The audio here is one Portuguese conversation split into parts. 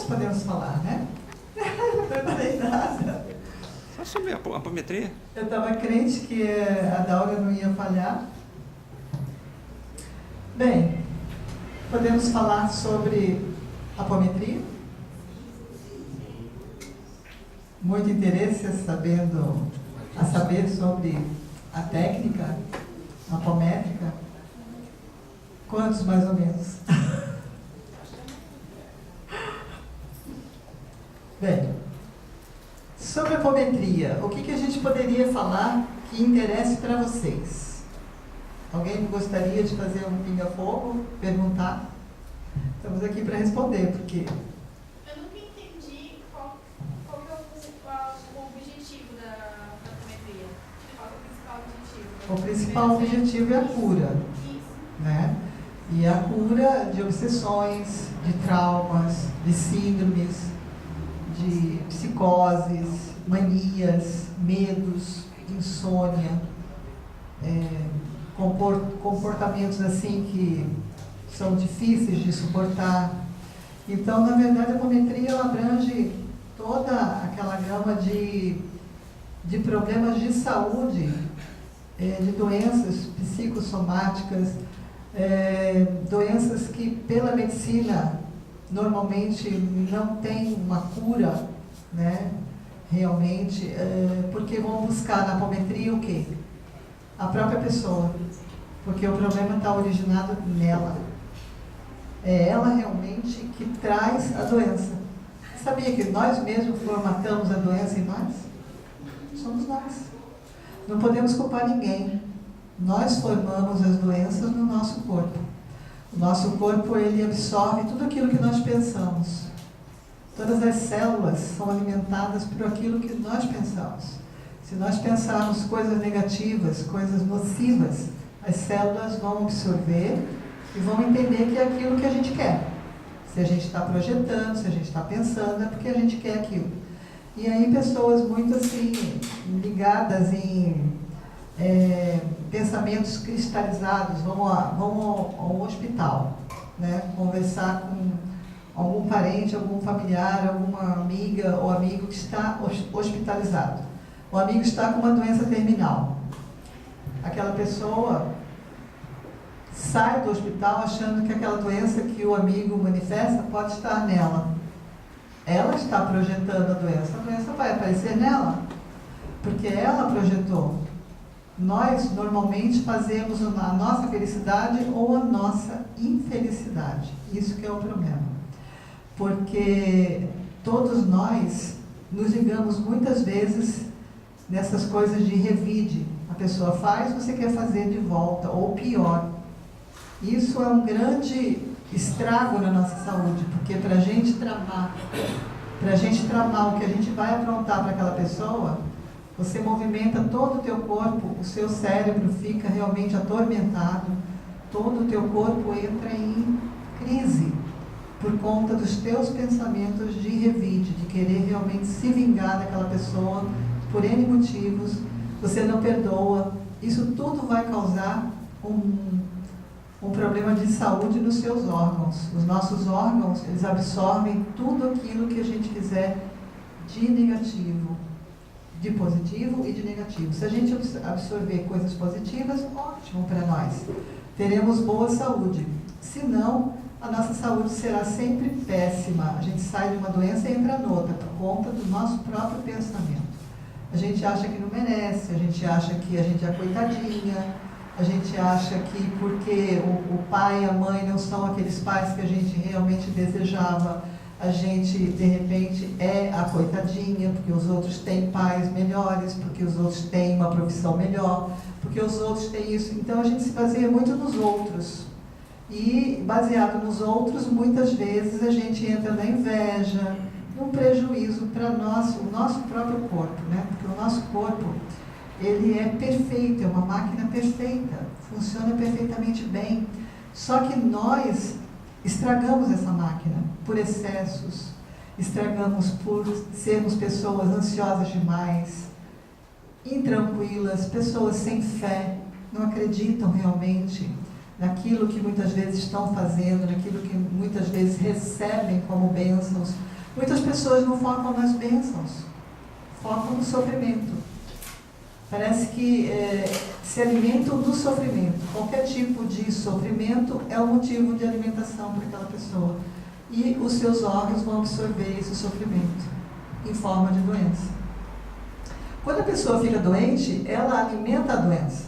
podemos falar, né? Não preparei nada. Só sobre a apometria. Eu estava crente que a Daura não ia falhar. Bem, podemos falar sobre apometria? Muito interesse a saber sobre a técnica apométrica? Quantos mais ou menos? Bem, sobre apometria, o que a gente poderia falar que interesse para vocês? Alguém gostaria de fazer um pinga-fogo? Perguntar? Estamos aqui para responder, porque... Eu nunca entendi qual que é o objetivo da apometria. Qual é o principal objetivo? O principal objetivo é a cura, né? E a cura de obsessões, de traumas, de síndromes, de psicoses, manias, medos, insônia, comportamentos assim que são difíceis de suportar. Então, na verdade, a apometria ela abrange toda aquela gama de problemas de saúde, de doenças psicossomáticas, doenças que pela medicina normalmente não tem uma cura, né? Realmente, porque vão buscar na apometria o quê? A própria pessoa, porque o problema está originado nela. É ela realmente que traz a doença. Sabia que nós mesmos formatamos a doença em nós? Somos nós. Não podemos culpar ninguém. Nós formamos as doenças no nosso corpo. O nosso corpo, ele absorve tudo aquilo que nós pensamos. Todas as células são alimentadas por aquilo que nós pensamos. Se nós pensarmos coisas negativas, coisas nocivas, as células vão absorver e vão entender que é aquilo que a gente quer. Se a gente está projetando, se a gente está pensando, é porque a gente quer aquilo. E aí pessoas muito assim, ligadas em pensamentos cristalizados, vão ao hospital, né? Conversar com algum parente, algum familiar, alguma amiga ou amigo que está hospitalizado. O amigo está com uma doença terminal. Aquela pessoa sai do hospital achando que aquela doença que o amigo manifesta pode estar nela. Ela está projetando a doença vai aparecer nela, porque ela projetou. Nós normalmente fazemos a nossa felicidade ou a nossa infelicidade. Isso que é o problema. Porque todos nós nos ligamos muitas vezes nessas coisas de revide. A pessoa faz, você quer fazer de volta, ou pior. Isso é um grande estrago na nossa saúde, porque para a gente tramar o que a gente vai aprontar para aquela pessoa, você movimenta todo o teu corpo, o seu cérebro fica realmente atormentado, todo o teu corpo entra em crise, por conta dos teus pensamentos de revide, de querer realmente se vingar daquela pessoa, por N motivos, você não perdoa. Isso tudo vai causar um problema de saúde nos seus órgãos. Os nossos órgãos, eles absorvem tudo aquilo que a gente fizer de negativo, de positivo e de negativo. Se a gente absorver coisas positivas, ótimo para nós. Teremos boa saúde. Se não, a nossa saúde será sempre péssima. A gente sai de uma doença e entra noutra, por conta do nosso próprio pensamento. A gente acha que não merece, a gente acha que a gente é coitadinha, a gente acha que porque o pai e a mãe não são aqueles pais que a gente realmente desejava, a gente, de repente, é a coitadinha, porque os outros têm pais melhores, porque os outros têm uma profissão melhor, porque os outros têm isso. Então, a gente se baseia muito nos outros. E, baseado nos outros, muitas vezes a gente entra na inveja, num prejuízo para o nosso próprio corpo, né? Porque o nosso corpo, ele é perfeito, é uma máquina perfeita, funciona perfeitamente bem. Só que nós estragamos essa máquina por excessos, estragamos por sermos pessoas ansiosas demais, intranquilas, pessoas sem fé, não acreditam realmente naquilo que muitas vezes estão fazendo, naquilo que muitas vezes recebem como bênçãos, Muitas pessoas não focam nas bênçãos, focam no sofrimento. Parece que se alimentam do sofrimento. Qualquer tipo de sofrimento é um motivo de alimentação para aquela pessoa. E os seus órgãos vão absorver esse sofrimento em forma de doença. Quando a pessoa fica doente, ela alimenta a doença.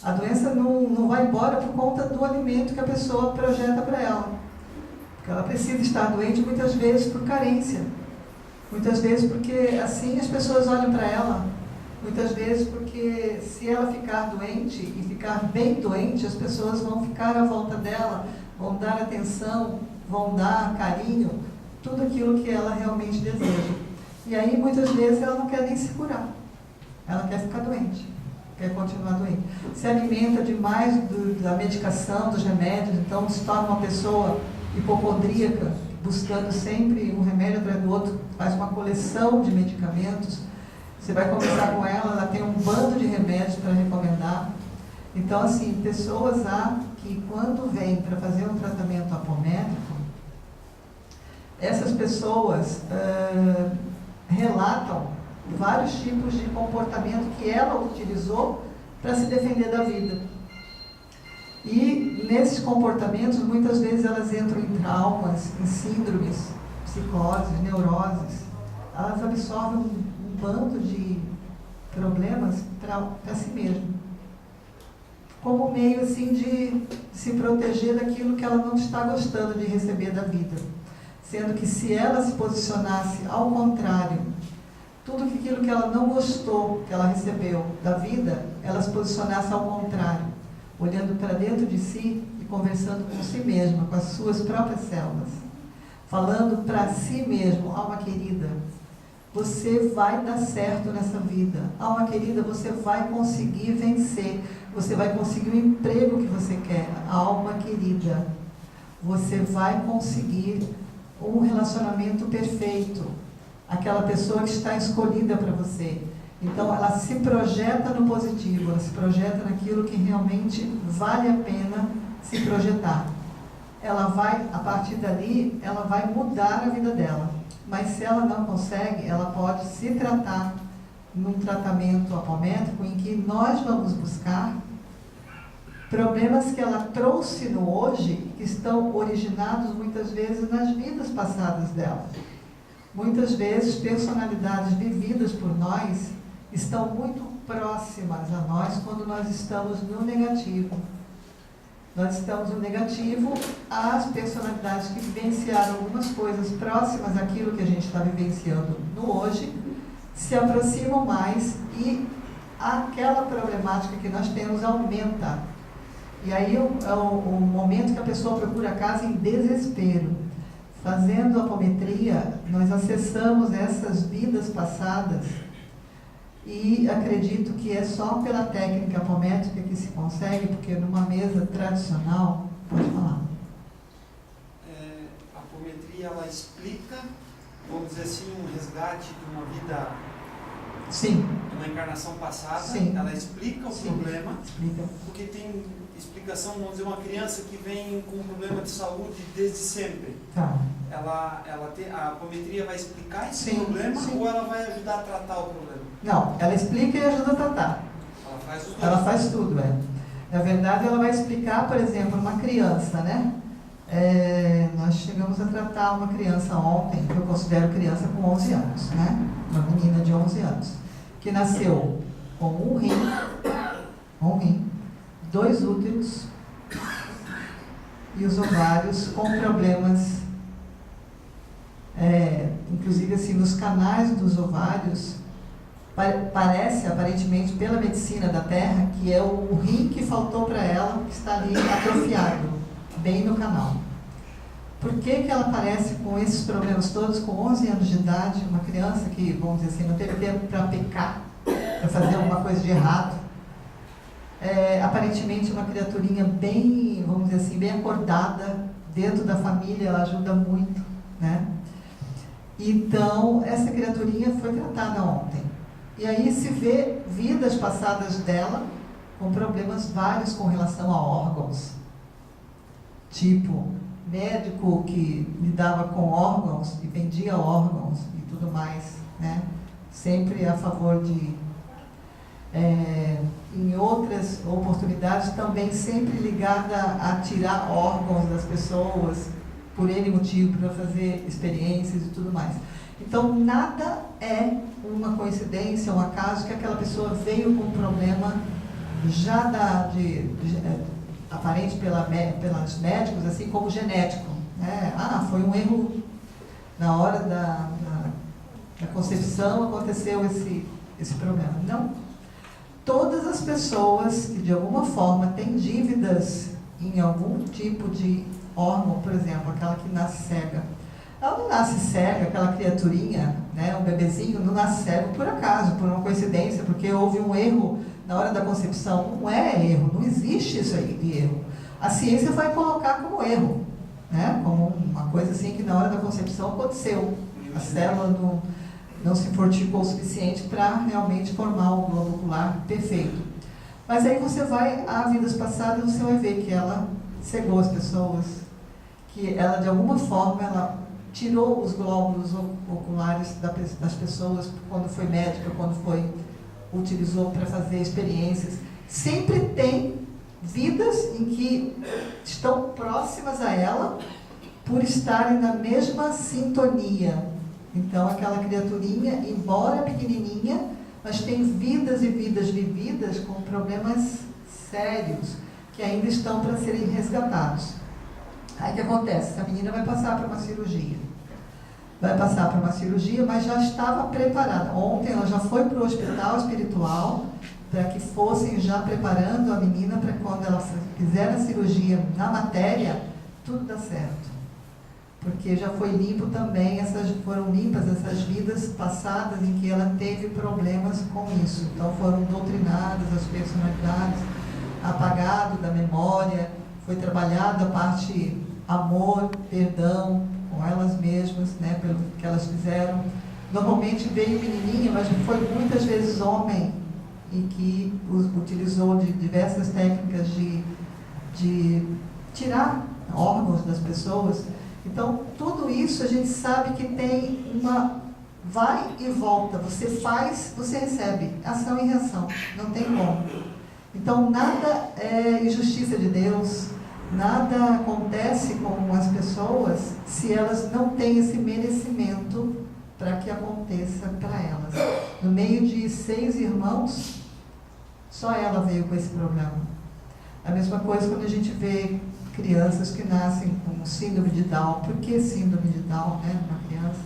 A doença não vai embora por conta do alimento que a pessoa projeta para ela. Porque ela precisa estar doente muitas vezes por carência. Muitas vezes porque assim as pessoas olham para ela. Muitas vezes porque se ela ficar doente e ficar bem doente, as pessoas vão ficar à volta dela, vão dar atenção, vão dar carinho, tudo aquilo que ela realmente deseja. E aí muitas vezes ela não quer nem se curar. Ela quer ficar doente, quer continuar doente. Se alimenta demais da medicação, dos remédios, então se torna uma pessoa hipocondríaca, buscando sempre um remédio atrás do outro, faz uma coleção de medicamentos. Você vai conversar com ela, ela tem um bando de remédios para recomendar. Então, assim, pessoas há que quando vêm para fazer um tratamento apométrico, essas pessoas relatam vários tipos de comportamento que ela utilizou para se defender da vida. E nesses comportamentos, muitas vezes elas entram em traumas, em síndromes, psicoses, neuroses. Elas absorvem um bando de problemas para si mesmas, como meio assim de se proteger daquilo que ela não está gostando de receber da vida. Sendo que se ela se posicionasse ao contrário, tudo aquilo que ela não gostou, que ela recebeu da vida, ela se posicionasse ao contrário, olhando para dentro de si e conversando com si mesma, com as suas próprias células, falando para si mesmo: alma querida, você vai dar certo nessa vida. Alma querida, você vai conseguir vencer, você vai conseguir o emprego que você quer. Alma querida, você vai conseguir um relacionamento perfeito, aquela pessoa que está escolhida para você. Então ela se projeta no positivo, ela se projeta naquilo que realmente vale a pena se projetar. Ela vai, a partir dali, ela vai mudar a vida dela. Mas se ela não consegue, ela pode se tratar num tratamento apométrico em que nós vamos buscar problemas que ela trouxe no hoje, que estão originados muitas vezes nas vidas passadas dela. Muitas vezes personalidades vividas por nós estão muito próximas a nós quando nós estamos no negativo. Nós estamos no negativo, as personalidades que vivenciaram algumas coisas próximas àquilo que a gente está vivenciando no hoje, se aproximam mais e aquela problemática que nós temos aumenta. E aí é o momento que a pessoa procura a casa em desespero. Fazendo apometria, nós acessamos essas vidas passadas e acredito que é só pela técnica apométrica que se consegue, porque numa mesa tradicional, pode falar. A apometria, ela explica, vamos dizer assim, um resgate de uma vida, Sim. de uma encarnação passada. Sim. Ela explica o Sim. problema, Explica. porque tem explicação, vamos dizer, uma criança que vem com um problema de saúde desde sempre. Tá. A apometria vai explicar esse Sim, problema, sim. ou ela vai ajudar a tratar o problema? Não, ela explica e ajuda a tratar. Ela faz os dois. Ela faz tudo, Na verdade, ela vai explicar, por exemplo, uma criança, né? Nós chegamos a tratar uma criança ontem, que eu considero criança com 11 anos, né? Uma menina de 11 anos, que nasceu com um rim, 2 úteros e os ovários com problemas, inclusive assim, nos canais dos ovários, parece, aparentemente, pela medicina da Terra, que é o rim que faltou para ela, que está ali atrofiado, bem no canal. Por que ela aparece com esses problemas todos com 11 anos de idade, uma criança que, vamos dizer assim, não teve tempo para pecar, para fazer alguma coisa de errado? Aparentemente uma criaturinha bem, vamos dizer assim, bem acordada, dentro da família, ela ajuda muito, né? Então, essa criaturinha foi tratada ontem. E aí se vê vidas passadas dela com problemas vários com relação a órgãos. Tipo, médico que lidava com órgãos e vendia órgãos e tudo mais, né? Sempre a favor de... em outras oportunidades também sempre ligada a tirar órgãos das pessoas por N motivo, para fazer experiências e tudo mais. Então, nada é uma coincidência, um acaso, que aquela pessoa veio com um problema já aparente pelos médicos, assim como genético, né? Foi um erro na hora da concepção, aconteceu esse problema. Não. Todas as pessoas que de alguma forma têm dívidas em algum tipo de órgão, por exemplo, aquela que nasce cega, ela não nasce cega, aquela criaturinha, né, um bebezinho, não nasce cego por acaso, por uma coincidência, porque houve um erro na hora da concepção. Não é erro, não existe isso aí de erro. A ciência vai colocar como erro, né, como uma coisa assim que na hora da concepção aconteceu. A célula não se fortificou o suficiente para realmente formar o globo ocular perfeito. Mas aí você vai a vidas passadas, você vai ver que ela cegou as pessoas, que ela de alguma forma ela tirou os glóbulos oculares das pessoas quando foi médica, quando utilizou para fazer experiências. Sempre tem vidas em que estão próximas a ela por estarem na mesma sintonia. Então, aquela criaturinha, embora pequenininha, mas tem vidas e vidas vividas com problemas sérios que ainda estão para serem resgatados. Aí o que acontece? A menina vai passar por uma cirurgia. Vai passar por uma cirurgia, mas já estava preparada. Ontem ela já foi para o hospital espiritual para que fossem já preparando a menina para quando ela fizer a cirurgia na matéria, tudo dá certo. Porque já foi limpo também, foram limpas essas vidas passadas em que ela teve problemas com isso. Então foram doutrinadas as personalidades, apagado da memória, foi trabalhada a parte amor, perdão com elas mesmas, né, pelo que elas fizeram. Normalmente veio menininha, mas foi muitas vezes homem, e que utilizou de diversas técnicas de tirar órgãos das pessoas. Então, tudo isso a gente sabe que tem uma vai e volta. Você faz, você recebe. Ação e reação. Não tem como. Então, nada é injustiça de Deus. Nada acontece com as pessoas se elas não têm esse merecimento para que aconteça para elas. No meio de 6 irmãos, só ela veio com esse problema. A mesma coisa quando a gente vê crianças que nascem com síndrome de Down. Por que síndrome de Down, né, uma criança?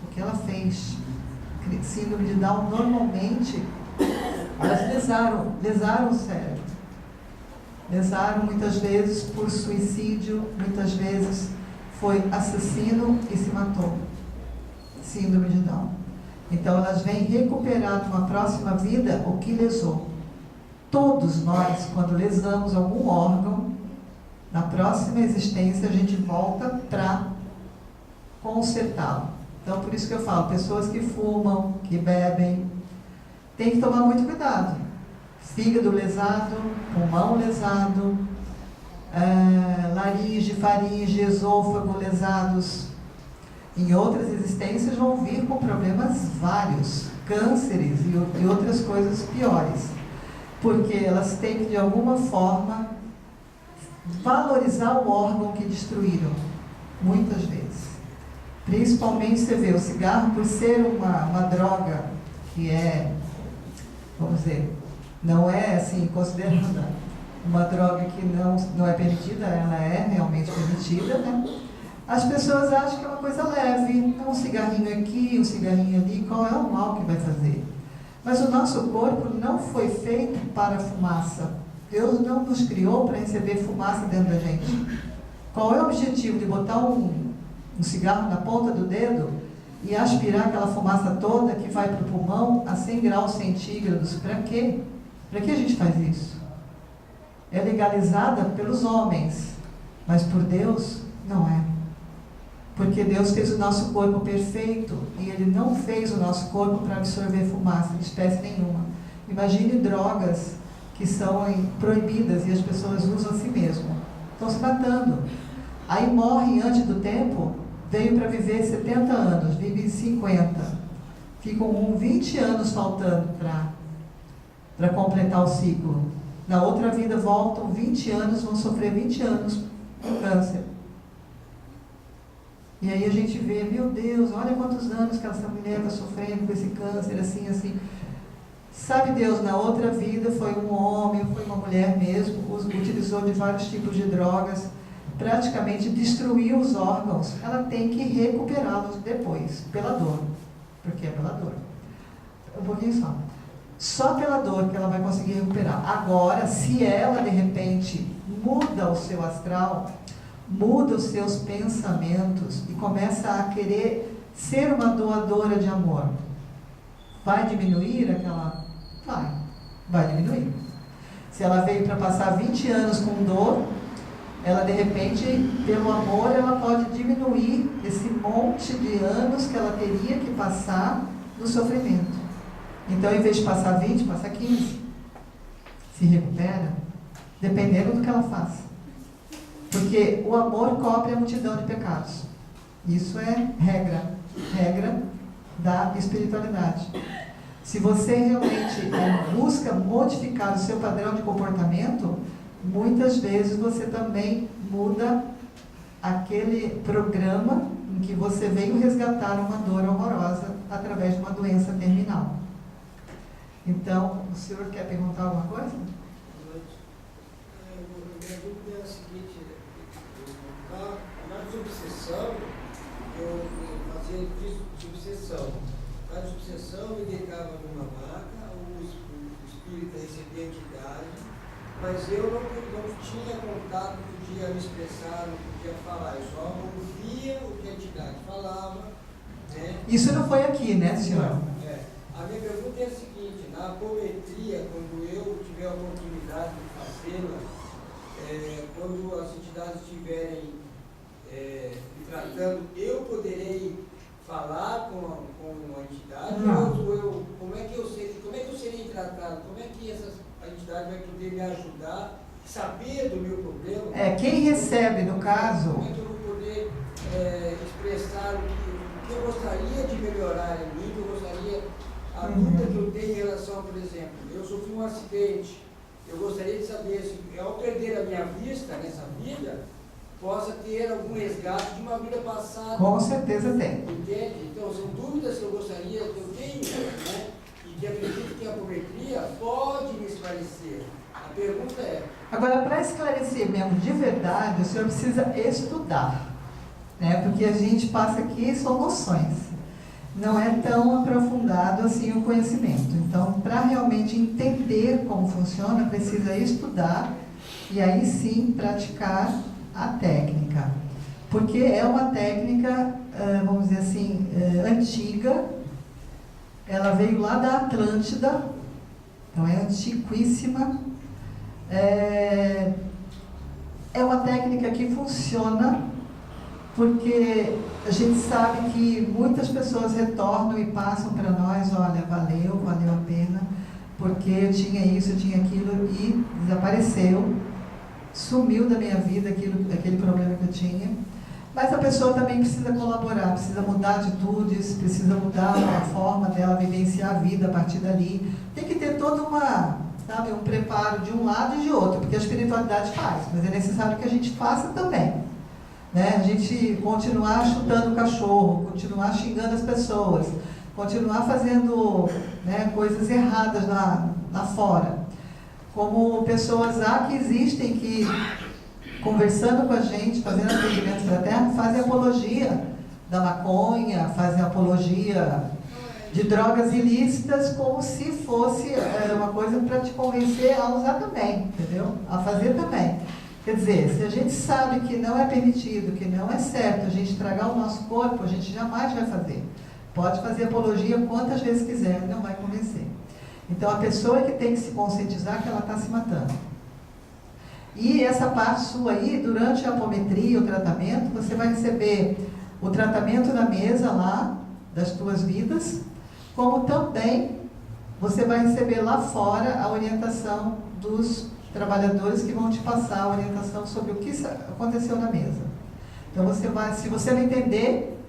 O que ela fez? Síndrome de Down, normalmente, elas lesaram o cérebro. Lesaram muitas vezes por suicídio, muitas vezes foi assassino e se matou. Síndrome de Down. Então, elas vêm recuperar numa próxima vida o que lesou. Todos nós, quando lesamos algum órgão, na próxima existência, a gente volta para consertá-lo. Então, por isso que eu falo, pessoas que fumam, que bebem, tem que tomar muito cuidado. Fígado lesado, pulmão lesado, laringe, faringe, esôfago lesados. Em outras existências vão vir com problemas vários, cânceres e outras coisas piores. Porque elas têm que, de alguma forma, valorizar o órgão que destruíram, muitas vezes. Principalmente, você vê, o cigarro, por ser uma droga que é, vamos dizer, não é assim considerada uma droga que não é permitida, ela é realmente permitida, né? As pessoas acham que é uma coisa leve, um cigarrinho aqui, um cigarrinho ali, qual é o mal que vai fazer? Mas o nosso corpo não foi feito para fumaça. Deus não nos criou para receber fumaça dentro da gente. Qual é o objetivo de botar um cigarro na ponta do dedo e aspirar aquela fumaça toda que vai para o pulmão a 100 graus centígrados? Para quê? Para que a gente faz isso? É legalizada pelos homens, mas por Deus não é. Porque Deus fez o nosso corpo perfeito e Ele não fez o nosso corpo para absorver fumaça de espécie nenhuma. Imagine drogas que são proibidas e as pessoas usam a si mesmo. Estão se matando. Aí morre antes do tempo, veio para viver 70 anos, vive 50. Ficam 20 anos faltando para completar o ciclo. Na outra vida voltam 20 anos, vão sofrer 20 anos com câncer. E aí a gente vê, meu Deus, olha quantos anos que essa mulher está sofrendo com esse câncer, assim, assim. Sabe Deus, na outra vida foi um homem, foi uma mulher mesmo, utilizou de vários tipos de drogas, praticamente destruiu os órgãos. Ela tem que recuperá-los depois, pela dor. Porque é pela dor. Um pouquinho só. Só pela dor que ela vai conseguir recuperar. Agora, se ela, de repente, muda o seu astral, muda os seus pensamentos e começa a querer ser uma doadora de amor, vai diminuir aquela... Vai diminuir. Se ela veio para passar 20 anos com dor, ela, de repente, pelo amor, ela pode diminuir esse monte de anos que ela teria que passar no sofrimento. Então, em vez de passar 20, passa 15. Se recupera, dependendo do que ela faça. Porque o amor cobre a multidão de pecados. Isso é regra da espiritualidade. Se você realmente busca modificar o seu padrão de comportamento, muitas vezes você também muda aquele programa em que você veio resgatar uma dor horrorosa através de uma doença terminal. Então, o senhor quer perguntar alguma coisa? Minha dúvida é a seguinte: na desobsessão, eu fazia desobsessão. Na desobsessão, eu me deitava numa maca, o espírito recebia a entidade, mas eu não tinha contato, não podia me expressar, não podia falar, eu só ouvia o que a entidade falava. Né? Isso não foi aqui, né, senhor? A minha pergunta é a seguinte: na apometria, quando eu tiver a oportunidade de fazê-la, quando as entidades estiverem me tratando, eu poderei falar com a entidade? Como é que eu serei tratado? Como é que a entidade vai poder me ajudar a saber do meu problema? Quem recebe, no caso... Como é que eu vou poder expressar o que eu gostaria de melhorar em mim, a dúvida que eu tenho em relação, por exemplo, eu sofri um acidente, eu gostaria de saber se, ao perder a minha vista nessa vida, possa ter algum resgate de uma vida passada. Com certeza tem. Entende? Então, são dúvidas que eu gostaria, que eu tenho, né? E que acredito que a apometria pode me esclarecer. A pergunta é... Agora, para esclarecer mesmo de verdade, o senhor precisa estudar, né? Porque a gente passa aqui, são noções. Não é tão aprofundado assim o conhecimento. Então, para realmente entender como funciona, precisa estudar e aí sim praticar a técnica. Porque é uma técnica, vamos dizer assim, antiga. Ela veio lá da Atlântida, então é antiquíssima. É uma técnica que funciona porque a gente sabe que muitas pessoas retornam e passam para nós, olha, valeu a pena, porque eu tinha isso, eu tinha aquilo, e desapareceu, sumiu da minha vida aquele problema que eu tinha. Mas a pessoa também precisa colaborar, precisa mudar atitudes, precisa mudar a forma dela vivenciar a vida a partir dali. Tem que ter toda um preparo de um lado e de outro, porque a espiritualidade faz, mas é necessário que a gente faça também. Né? A gente continuar chutando o cachorro, continuar xingando as pessoas, continuar fazendo, né, coisas erradas lá fora. Como pessoas que existem que, conversando com a gente, fazendo atendimentos da terra, fazem apologia da maconha, fazem apologia de drogas ilícitas, como se fosse uma coisa para te convencer a usar também, entendeu? A fazer também. Quer dizer, se a gente sabe que não é permitido, que não é certo a gente estragar o nosso corpo, a gente jamais vai fazer. Pode fazer apologia quantas vezes quiser, não vai convencer. Então, a pessoa que tem que se conscientizar que ela está se matando. E essa parte sua aí, durante a apometria, o tratamento, você vai receber o tratamento na mesa lá, das tuas vidas, como também você vai receber lá fora a orientação dos trabalhadores que vão te passar a orientação sobre o que aconteceu na mesa. Então você vai, se você não entender,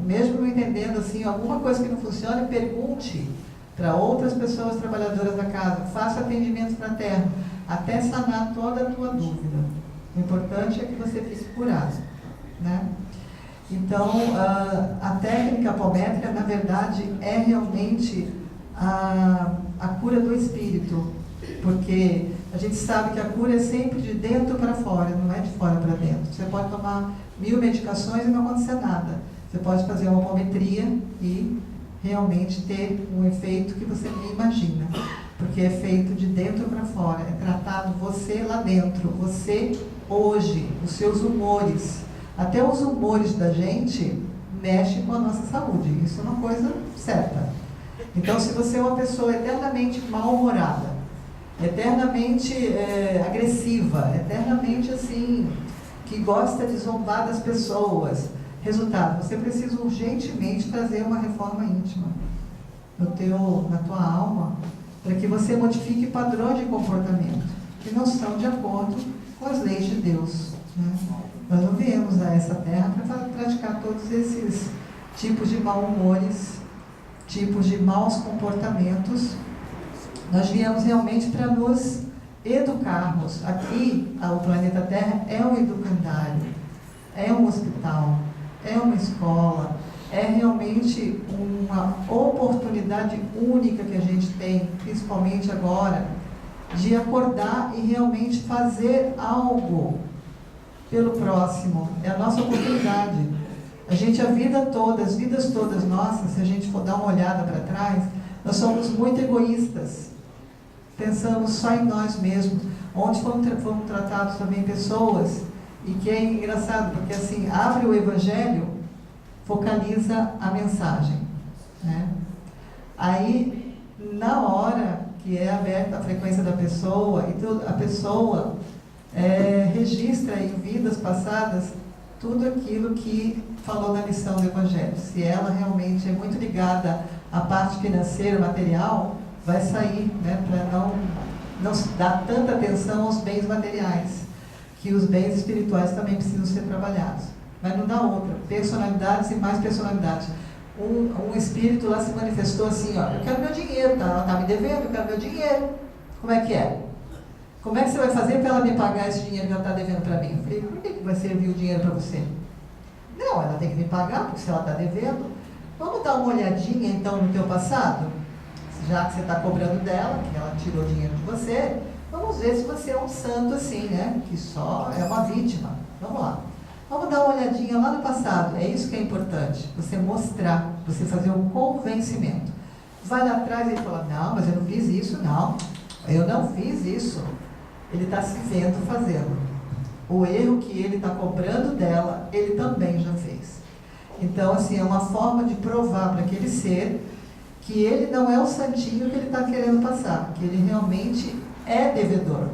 mesmo não entendendo assim, alguma coisa que não funciona, pergunte para outras pessoas trabalhadoras da casa, faça atendimento fraterno, até sanar toda a tua dúvida. O importante é que você fique curado, né? Então, a técnica palmétrica, na verdade, é realmente a cura do espírito, porque a gente sabe que a cura é sempre de dentro para fora, não é de fora para dentro. Você pode tomar 1000 medicações e não acontecer nada. Você pode fazer uma palmetria e realmente ter um efeito que você nem imagina, porque é feito de dentro para fora, é tratado você lá dentro, você hoje, os seus humores. Até os humores da gente mexem com a nossa saúde, isso é uma coisa certa. Então, se você é uma pessoa eternamente mal-humorada, eternamente agressiva, eternamente assim, que gosta de zombar das pessoas, resultado, você precisa urgentemente trazer uma reforma íntima na tua alma, para que você modifique padrões de comportamento que não são de acordo com as leis de Deus, né? Nós não viemos a essa terra para praticar todos esses tipos de mal-humores, tipos de maus comportamentos. Nós viemos realmente para nos educarmos. Aqui, o planeta Terra é um educandário, é um hospital, é uma escola, é realmente uma oportunidade única que a gente tem, principalmente agora, de acordar e realmente fazer algo pelo próximo. É a nossa oportunidade. A gente, as vidas todas nossas, se a gente for dar uma olhada para trás, nós somos muito egoístas. Pensamos só em nós mesmos. Onde foram tratados também pessoas, e que é engraçado, porque assim, abre o Evangelho, focaliza a mensagem, né? Aí, na hora que é aberta a frequência da pessoa, e a pessoa registra em vidas passadas tudo aquilo que falou na lição do Evangelho. Se ela realmente é muito ligada à parte financeira, material, vai sair, né, para não dar tanta atenção aos bens materiais, que os bens espirituais também precisam ser trabalhados. Mas não dá outra. Personalidades e mais personalidades. Um espírito lá se manifestou assim, ó, eu quero meu dinheiro, ela está me devendo, eu quero meu dinheiro. Como é que é? Como é que você vai fazer para ela me pagar esse dinheiro que ela está devendo para mim? Eu falei, por que vai servir o dinheiro para você? Não, ela tem que me pagar, porque se ela está devendo, vamos dar uma olhadinha então no teu passado? Já que você está cobrando dela, que ela tirou dinheiro de você, vamos ver se você é um santo assim, né? Que só é uma vítima. Vamos lá. Vamos dar uma olhadinha lá no passado. É isso que é importante. Você mostrar, você fazer um convencimento. Vai lá atrás e ele fala, não, mas eu não fiz isso, não. Eu não fiz isso. Ele está se vendo fazendo. O erro que ele está cobrando dela, ele também já fez. Então, assim, é uma forma de provar para aquele ser que ele não é o santinho que ele está querendo passar, que ele realmente é devedor.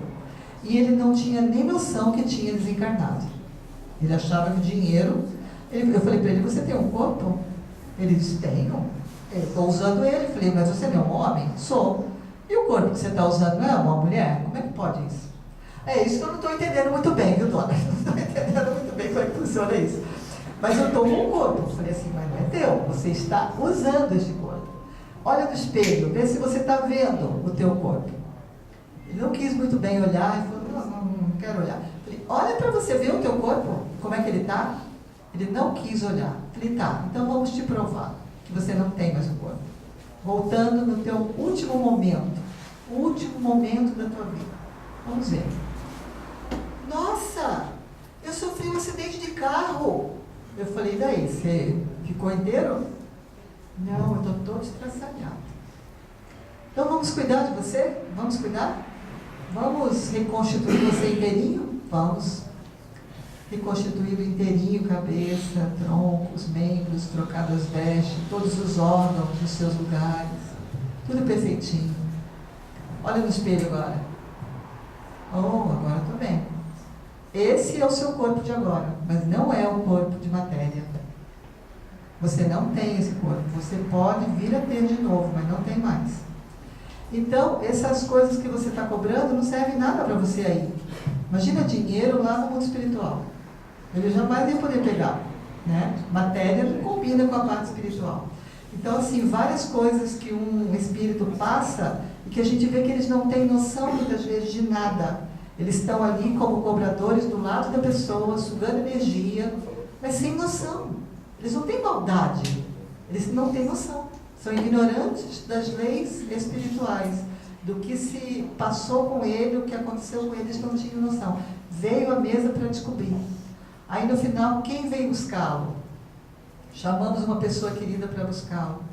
E ele não tinha nem noção que tinha desencarnado. Ele achava que o dinheiro... Eu falei para ele, você tem um corpo? Ele disse, tenho. Estou usando ele. Eu falei, mas você não é um homem? Sou. E o corpo que você está usando não é uma mulher? Como é que pode isso? É isso que eu não estou entendendo muito bem, viu, dona? Não estou entendendo muito bem como é que funciona isso. Mas eu estou com um corpo. Eu falei assim, mas não é teu. Você está usando este corpo. Olha no espelho, vê se você está vendo o teu corpo. Ele não quis muito bem olhar, ele falou, não quero olhar. Eu falei, olha para você ver o teu corpo, como é que ele está. Ele não quis olhar. Eu falei, tá, então vamos te provar que você não tem mais o corpo. Voltando no teu último momento, o último momento da tua vida. Vamos ver. Nossa, eu sofri um acidente de carro. Eu falei, daí, você ficou inteiro? Não, eu estou todo estraçalhado. Então vamos cuidar de você? Vamos cuidar? Vamos reconstituir você inteirinho? Vamos. Reconstituído inteirinho, cabeça, tronco, os membros, trocado as vestes, todos os órgãos nos seus lugares. Tudo perfeitinho. Olha no espelho agora. Oh, agora estou bem. Esse é o seu corpo de agora, mas não é o corpo de matéria. Você não tem esse corpo. Você pode vir a ter de novo, mas não tem mais. Então, essas coisas que você está cobrando não servem nada para você aí. Imagina dinheiro lá no mundo espiritual. Ele jamais ia poder pegar, né? Matéria não combina com a parte espiritual. Então, assim, várias coisas que um espírito passa e que a gente vê que eles não têm noção, muitas vezes, de nada. Eles estão ali como cobradores do lado da pessoa, sugando energia, mas sem noção. Eles não têm maldade, eles não têm noção. São ignorantes das leis espirituais, do que se passou com ele, o que aconteceu com eles, não tinham noção. Veio à mesa para descobrir. Aí no final, quem veio buscá-lo? Chamamos uma pessoa querida para buscá-lo.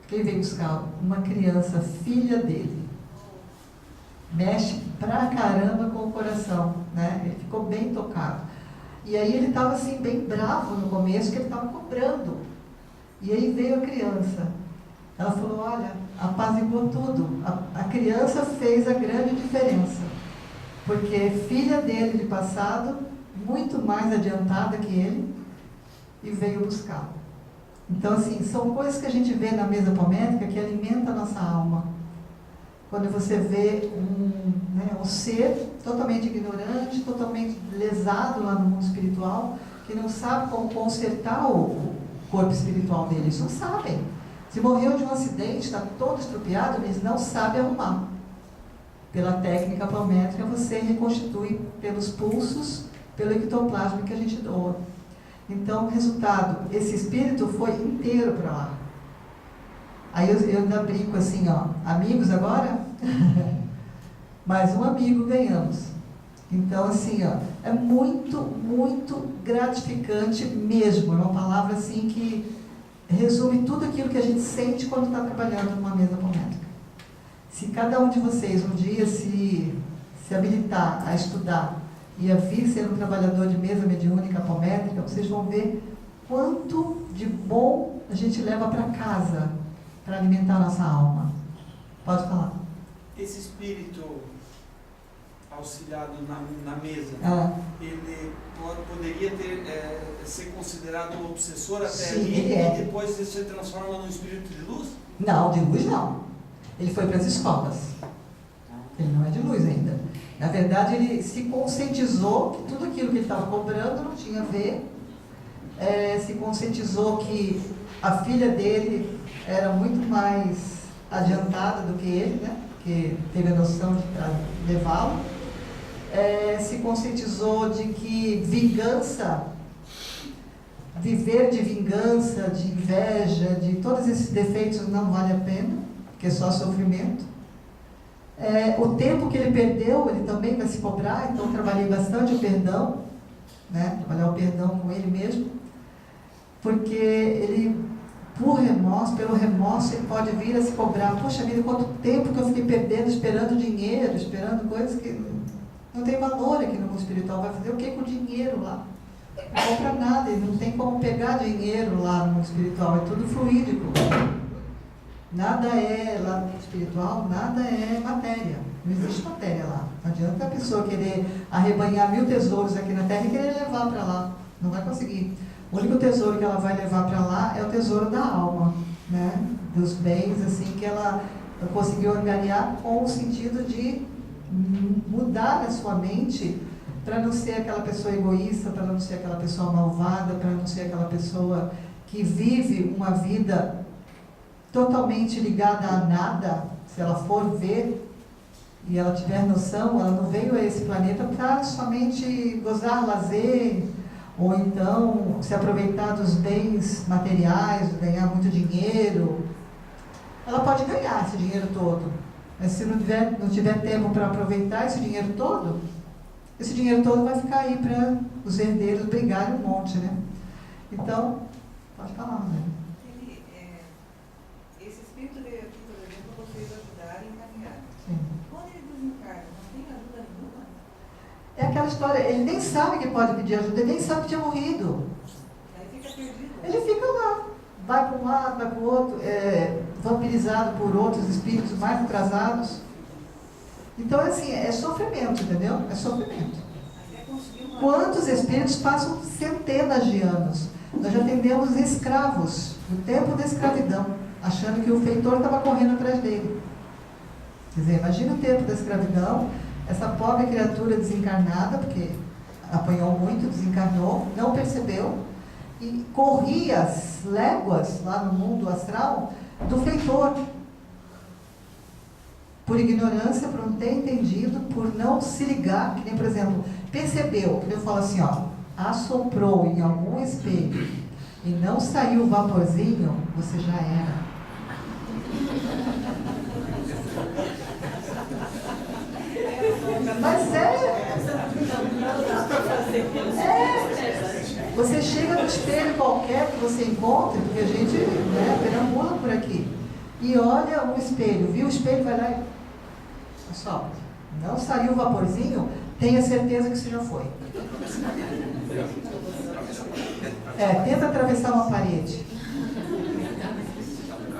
Quem veio buscá-lo? Uma criança, filha dele. Mexe pra caramba com o coração, né? Ele ficou bem tocado. E aí ele estava assim, bem bravo no começo, que ele estava cobrando. E aí veio a criança. Ela falou, olha, apaziguou tudo. A criança fez a grande diferença. Porque filha dele de passado, muito mais adiantada que ele, e veio buscá-lo. Então, assim, são coisas que a gente vê na mesa pométrica que alimenta a nossa alma. Quando você vê um ser totalmente ignorante, totalmente lesado lá no mundo espiritual, que não sabe como consertar o corpo espiritual dele. Eles não sabem. Se morreu de um acidente, está todo estrupiado, eles não sabem arrumar. Pela técnica pométrica, você reconstitui pelos pulsos, pelo ectoplasma que a gente doa. Então, resultado, esse espírito foi inteiro para lá. Aí eu ainda brinco assim, ó, amigos agora? Mais um amigo ganhamos. Então, assim, ó, é muito, muito gratificante mesmo. É uma palavra assim que resume tudo aquilo que a gente sente quando está trabalhando numa mesa pométrica. Se cada um de vocês um dia se habilitar a estudar e a vir ser um trabalhador de mesa mediúnica apométrica, vocês vão ver quanto de bom a gente leva para casa para alimentar a nossa alma. Pode falar. Esse espírito auxiliado na mesa, ele poderia ser considerado um obsessor até Sim, ali ele é. e depois ele se transforma num espírito de luz? Não, de luz não. Ele foi para as escolas. Ele não é de luz ainda. Na verdade, ele se conscientizou que tudo aquilo que ele estava cobrando não tinha a ver. Se conscientizou que a filha dele era muito mais adiantada do que ele, né? Que teve a noção de levá-lo. Se conscientizou de que vingança, viver de vingança, de inveja, de todos esses defeitos não vale a pena, porque é só sofrimento. O tempo que ele perdeu, ele também vai se cobrar, então trabalhei bastante o perdão, né? Trabalhar o perdão com ele mesmo, porque ele, pelo remorso, ele pode vir a se cobrar. Poxa vida, quanto tempo que eu fiquei perdendo, esperando dinheiro, esperando coisas que não tem valor aqui no mundo espiritual. Vai fazer o que com o dinheiro lá? Não compra nada, ele não tem como pegar dinheiro lá no mundo espiritual, é tudo fluídico. Nada é lá no mundo espiritual, nada é matéria. Não existe matéria lá. Não adianta a pessoa querer arrebanhar 1000 tesouros aqui na Terra e querer levar para lá. Não vai conseguir. O único tesouro que ela vai levar para lá é o tesouro da alma, né? Dos bens, assim, que ela conseguiu organizar com o sentido de mudar a sua mente para não ser aquela pessoa egoísta, para não ser aquela pessoa malvada, para não ser aquela pessoa que vive uma vida totalmente ligada a nada. Se ela for ver e ela tiver noção, ela não veio a esse planeta para somente gozar lazer, ou então se aproveitar dos bens materiais, ganhar muito dinheiro. Ela pode ganhar esse dinheiro todo, mas se não tiver tempo para aproveitar esse dinheiro todo vai ficar aí para os herdeiros brigarem um monte, né? Então, pode falar, né? Esse espírito veio aqui, por exemplo, para vocês ajudarem a encaminhar. Sim. Quando ele desencarna, não tem ajuda nenhuma? É aquela história, ele nem sabe que pode pedir ajuda, ele nem sabe que tinha morrido. Aí fica perdido. Ele fica lá, vai para um lado, vai para o outro, vampirizado por outros espíritos mais atrasados. Então, assim, é sofrimento, entendeu? É sofrimento. Até conseguir uma... Quantos espíritos passam centenas de anos? Nós já atendemos escravos, no tempo da escravidão, achando que o feitor estava correndo atrás dele. Quer dizer, imagina o tempo da escravidão, essa pobre criatura desencarnada, porque apanhou muito, desencarnou, não percebeu e corria as léguas lá no mundo astral do feitor. Por ignorância, por não ter entendido, por não se ligar, que nem, por exemplo, percebeu, eu falo assim, ó, assoprou em algum espelho e não saiu o vaporzinho, você já era. Mas você chega no espelho qualquer que você encontre, porque a gente, né, perambula por aqui, e olha o espelho, viu o espelho, vai lá e só, não saiu o vaporzinho, tenha certeza que você já foi. Tenta atravessar uma parede,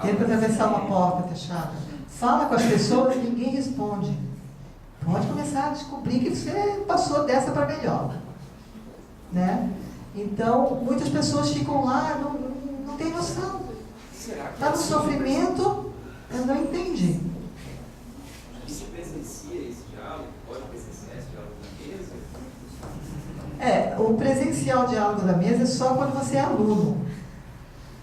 tenta atravessar uma porta fechada, fala com as pessoas e ninguém responde. Pode começar a descobrir que você passou dessa para melhor, né? Então, muitas pessoas ficam lá, não tem noção. Está no sofrimento, não entende. Você presencia esse diálogo? Pode presenciar esse diálogo da mesa? O presencial diálogo da mesa é só quando você é aluno.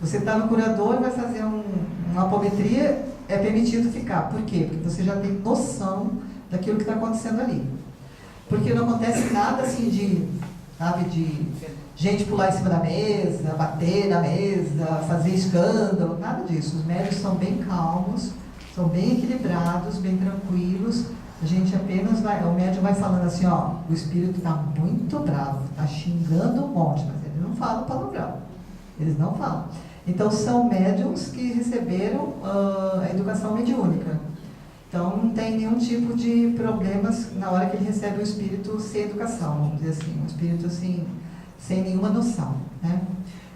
Você está no curador e vai fazer uma apometria, é permitido ficar. Por quê? Porque você já tem noção daquilo que está acontecendo ali. Porque não acontece nada assim de gente pular em cima da mesa, bater na mesa, fazer escândalo, nada disso. Os médios são bem calmos, são bem equilibrados, bem tranquilos. A gente apenas o médium vai falando assim, ó, o espírito está muito bravo, está xingando um monte, mas ele não fala palavrão. Eles não falam. Então, são médiums que receberam a educação mediúnica. Então, não tem nenhum tipo de problemas na hora que ele recebe o espírito sem educação, vamos dizer assim, um espírito assim, sem nenhuma noção, né?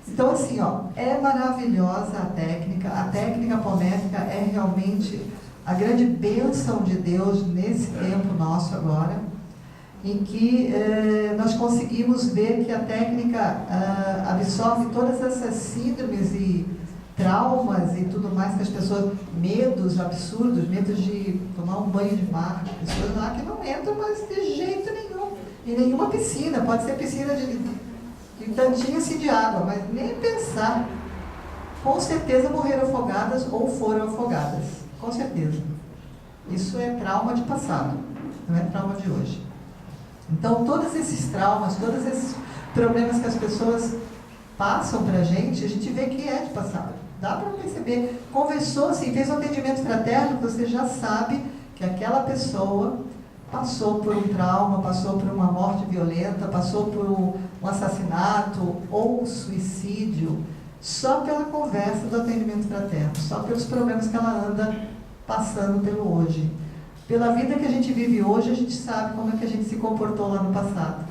Então, assim, ó, é maravilhosa a técnica apométrica é realmente a grande bênção de Deus nesse tempo nosso agora, em que nós conseguimos ver que a técnica absorve todas essas síndromes e traumas e tudo mais que as pessoas, medos absurdos, medos de tomar um banho de mar, pessoas lá que não entram, mas de jeito nenhum, em nenhuma piscina, pode ser piscina de tantinho assim de água, mas nem pensar, com certeza morreram afogadas ou foram afogadas, com certeza. Isso é trauma de passado, não é trauma de hoje. Então, todos esses traumas, todos esses problemas que as pessoas passam para a gente vê que é de passado. Dá para perceber. Conversou assim, fez um atendimento fraterno, você já sabe que aquela pessoa passou por um trauma, passou por uma morte violenta, passou por um assassinato ou um suicídio, só pela conversa do atendimento fraterno, só pelos problemas que ela anda passando pelo hoje. Pela vida que a gente vive hoje, a gente sabe como é que a gente se comportou lá no passado.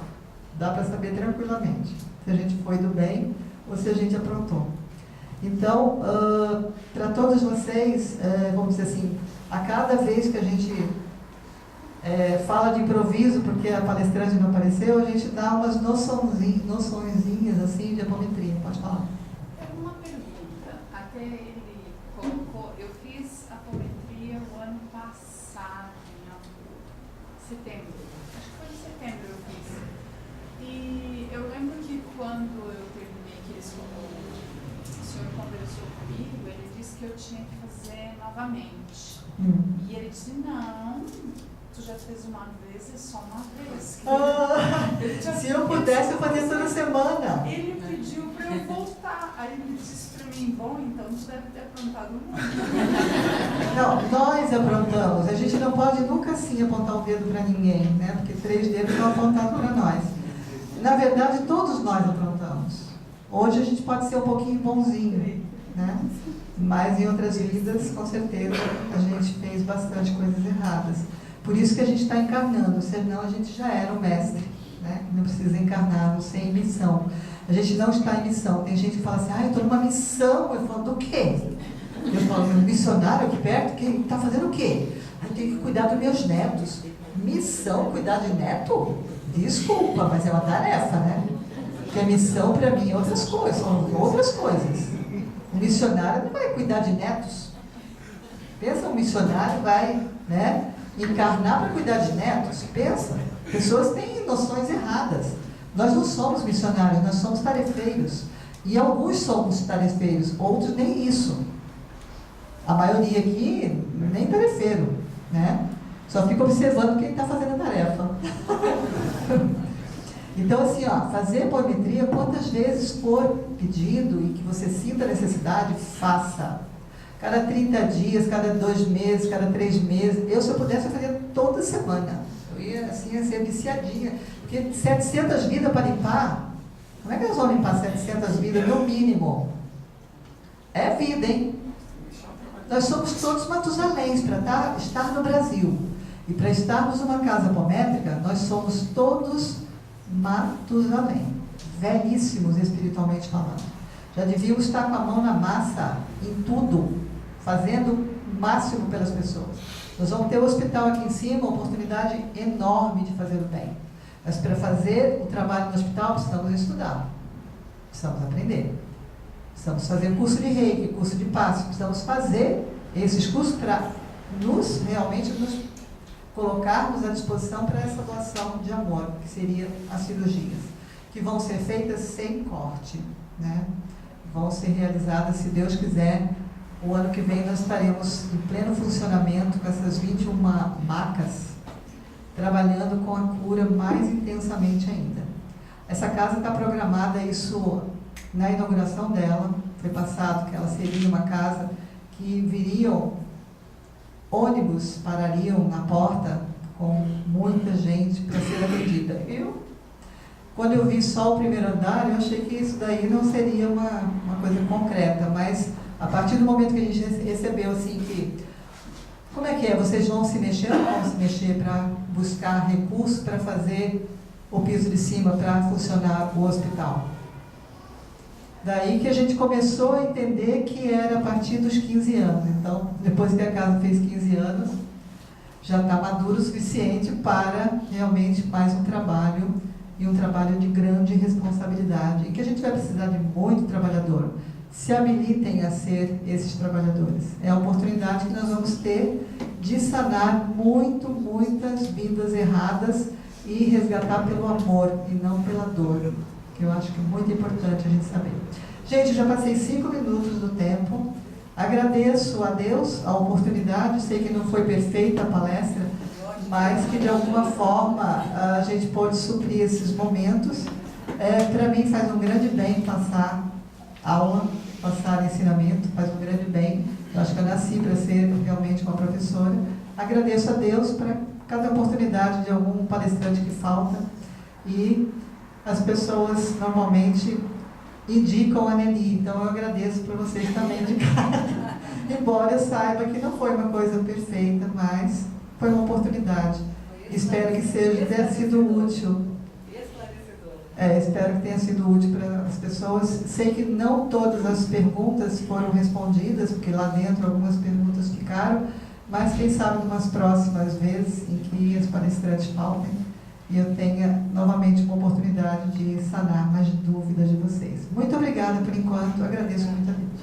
Dá para saber tranquilamente se a gente foi do bem ou se a gente aprontou. Então, para todos vocês, vamos dizer assim, a cada vez que a gente fala de improviso, porque a palestrante não apareceu, a gente dá umas noçõezinhas assim de apometria. Pode falar. É uma pergunta. Até ele colocou, eu fiz apometria o ano passado, em setembro. Acho que foi em setembro eu fiz. E eu lembro que quando eu terminei, que o senhor conversou comigo, ele disse que eu tinha que fazer novamente. E ele disse, não, tu já fez uma vez, é só uma vez. Se eu pudesse, eu fazia toda semana. Ele pediu para eu voltar. Aí ele disse para mim, bom, então tu deve ter aprontado muito. Não, nós aprontamos. A gente não pode nunca assim apontar o dedo para ninguém, né? Porque 3 dedos estão apontados para nós. Na verdade, todos nós aprontamos. Hoje a gente pode ser um pouquinho bonzinho, né? Mas em outras vidas, com certeza, a gente fez bastante coisas erradas. Por isso que a gente está encarnando, senão a gente já era o mestre, né? Não precisa encarnar, sem missão. A gente não está em missão. Tem gente que fala assim, eu estou numa missão. Eu falo, do quê? Eu falo, missionário aqui perto, que está fazendo o quê? Eu tenho que cuidar dos meus netos. Missão, cuidar de neto? Desculpa, mas é uma tarefa, né? Porque a missão para mim é outras coisas, são outras coisas. Um missionário não vai cuidar de netos. Pensa, um missionário vai, né, encarnar para cuidar de netos. Pensa, pessoas têm noções erradas. Nós não somos missionários, nós somos tarefeiros. E alguns somos tarefeiros, outros nem isso. A maioria aqui, nem tarefeiro, né? Só fica observando quem está fazendo a tarefa. Então, assim, ó, fazer apometria, quantas vezes for pedido e que você sinta a necessidade, faça. Cada 30 dias, cada 2 meses, cada 3 meses. Eu, se eu pudesse, eu faria toda semana. Eu ia, assim, ia ser viciadinha. Porque 700 vidas para limpar, como é que nós vamos limpar 700 vidas, no mínimo? É vida, hein? Nós somos todos Matusaléns para estar no Brasil. E para estarmos numa casa apométrica, nós somos todos Matusalém, velhíssimos espiritualmente falando. Já devíamos estar com a mão na massa em tudo, fazendo o máximo pelas pessoas. Nós vamos ter o hospital aqui em cima, uma oportunidade enorme de fazer o bem. Mas para fazer o trabalho no hospital, precisamos estudar, precisamos aprender. Precisamos fazer curso de reiki, curso de passe, precisamos fazer esses cursos para realmente nos colocarmos à disposição para essa doação de amor, que seria as cirurgias, que vão ser feitas sem corte, né? Vão ser realizadas, se Deus quiser. O ano que vem nós estaremos em pleno funcionamento com essas 21 macas, trabalhando com a cura mais intensamente ainda. Essa casa está programada, isso na inauguração dela, foi passado que ela seria uma casa que viriam ônibus, parariam na porta com muita gente para ser atendida. Quando eu vi só o primeiro andar, eu achei que isso daí não seria uma coisa concreta, mas a partir do momento que a gente recebeu assim que, como é que é? Vocês vão se mexer ou vão se mexer para buscar recursos para fazer o piso de cima para funcionar o hospital? Daí que a gente começou a entender que era a partir dos 15 anos. Então, depois que a casa fez 15 anos, já está maduro o suficiente para realmente mais um trabalho, e um trabalho de grande responsabilidade, e que a gente vai precisar de muito trabalhador. Se habilitem a ser esses trabalhadores. É a oportunidade que nós vamos ter de sanar muitas vidas erradas e resgatar pelo amor e não pela dor, que eu acho que é muito importante a gente saber. Gente, já passei 5 minutos do tempo. Agradeço a Deus a oportunidade, sei que não foi perfeita a palestra, mas que de alguma forma a gente pode suprir esses momentos. Para mim faz um grande bem passar aula, passar ensinamento, faz um grande bem. Eu acho que eu nasci para ser realmente uma professora. Agradeço a Deus para cada oportunidade de algum palestrante que falta. E as pessoas normalmente indicam a Nelly, então eu agradeço por vocês também indicarem. Embora eu saiba que não foi uma coisa perfeita, mas foi uma oportunidade. Espero que tenha sido útil. Espero que tenha sido útil para as pessoas. Sei que não todas as perguntas foram respondidas, porque lá dentro algumas perguntas ficaram, mas quem sabe umas próximas vezes em que as palestrantes faltem e eu tenha novamente uma oportunidade de sanar mais dúvidas de vocês. Muito obrigada por enquanto, agradeço muito a Deus.